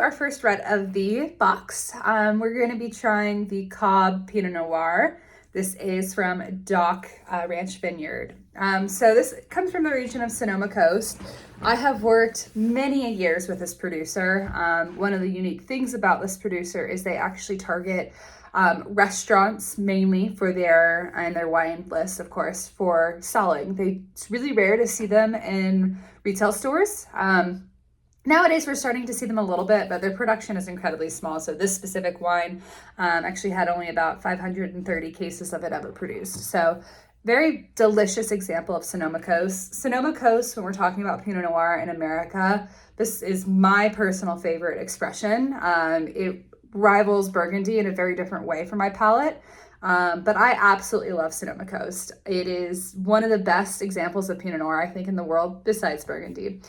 our first red of the box. We're going to be trying the Cobb Pinot Noir. This is from Dock Ranch Vineyard. So this comes from the region of Sonoma Coast. I have worked many years with this producer. One of the unique things about this producer is they actually target restaurants mainly for their wine list, of course, for selling. It's really rare to see them in retail stores. Nowadays, we're starting to see them a little bit, but their production is incredibly small. So this specific wine actually had only about 530 cases of it ever produced. So very delicious example of Sonoma Coast. Sonoma Coast, when we're talking about Pinot Noir in America, this is my personal favorite expression. It rivals Burgundy in a very different way for my palate. But I absolutely love Sonoma Coast. It is one of the best examples of Pinot Noir, I think, in the world besides Burgundy.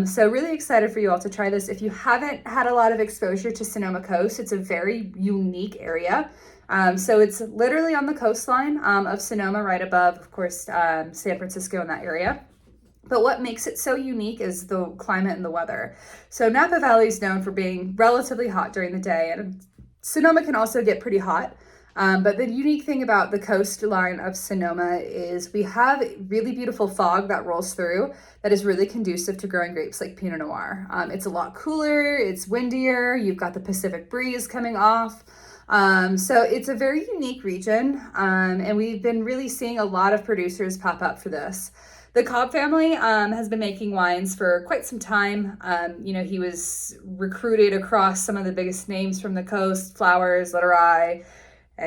So really excited for you all to try this. If you haven't had a lot of exposure to Sonoma Coast, it's a very unique area. So it's literally on the coastline of Sonoma, right above, of course, San Francisco in that area. But what makes it so unique is the climate and the weather. So Napa Valley is known for being relatively hot during the day, and Sonoma can also get pretty hot. But the unique thing about the coastline of Sonoma is we have really beautiful fog that rolls through that is really conducive to growing grapes like Pinot Noir. It's a lot cooler, it's windier, you've got the Pacific breeze coming off. So it's a very unique region, and we've been really seeing a lot of producers pop up for this. The Cobb family has been making wines for quite some time. He was recruited across some of the biggest names from the coast, Flowers, Literai.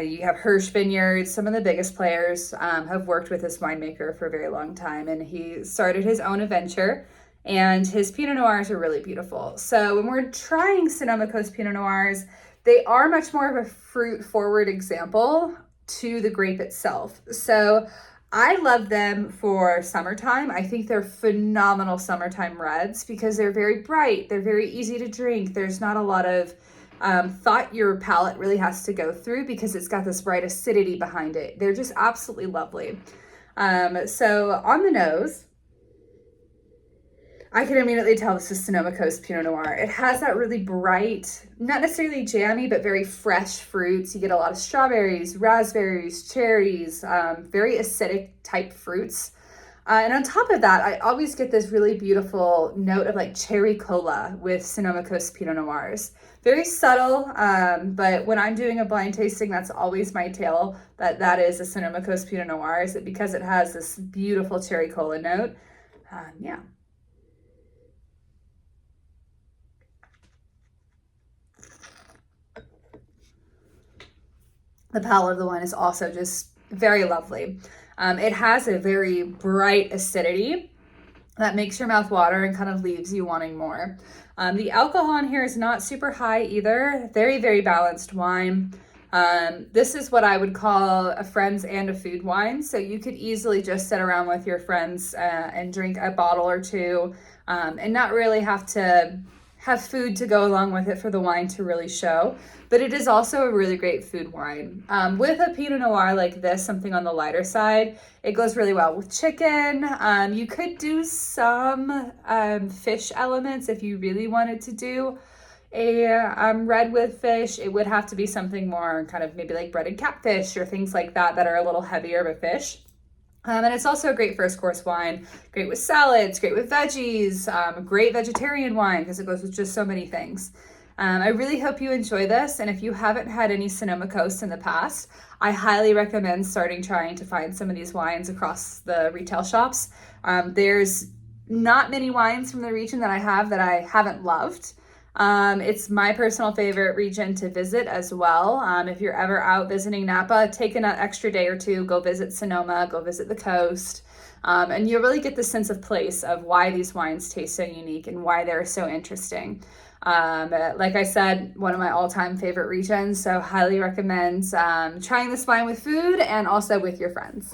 You have Hirsch Vineyards. Some of the biggest players have worked with this winemaker for a very long time, and he started his own adventure, and his Pinot Noirs are really beautiful. So when we're trying Sonoma Coast Pinot Noirs, they are much more of a fruit-forward example to the grape itself. So I love them for summertime. I think they're phenomenal summertime reds because they're very bright, they're very easy to drink. There's not a lot of thought your palate really has to go through because it's got this bright acidity behind it. They're just absolutely lovely. So on the nose, I can immediately tell this is Sonoma Coast Pinot Noir. It has that really bright, not necessarily jammy, but very fresh fruits. You get a lot of strawberries, raspberries, cherries, very acidic type fruits. And on top of that, I always get this really beautiful note of like cherry cola with Sonoma Coast Pinot Noirs. Very subtle, but when I'm doing a blind tasting, that's always my tale, that is a Sonoma Coast Pinot Noir, is it because it has this beautiful cherry cola note. Yeah. The palate of the wine is also just very lovely. It has a very bright acidity that makes your mouth water and kind of leaves you wanting more. The alcohol in here is not super high either. Very, very balanced wine. This is what I would call a friends and a food wine. So you could easily just sit around with your friends and drink a bottle or two and not really have to have food to go along with it for the wine to really show. But it is also a really great food wine. With a Pinot Noir like this, something on the lighter side, it goes really well with chicken. You could do some fish elements if you really wanted to do a red with fish. It would have to be something more kind of maybe like breaded catfish or things like that that are a little heavier of a fish. And it's also a great first course wine, great with salads, great with veggies, great vegetarian wine because it goes with just so many things. I really hope you enjoy this, and if you haven't had any Sonoma Coast in the past, I highly recommend trying to find some of these wines across the retail shops. There's not many wines from the region that I haven't loved. It's my personal favorite region to visit as well. If you're ever out visiting Napa, take an extra day or two, go visit Sonoma, go visit the coast, and you'll really get the sense of place of why these wines taste so unique and why they're so interesting. Like I said, one of my all-time favorite regions, so highly recommend trying this wine with food and also with your friends.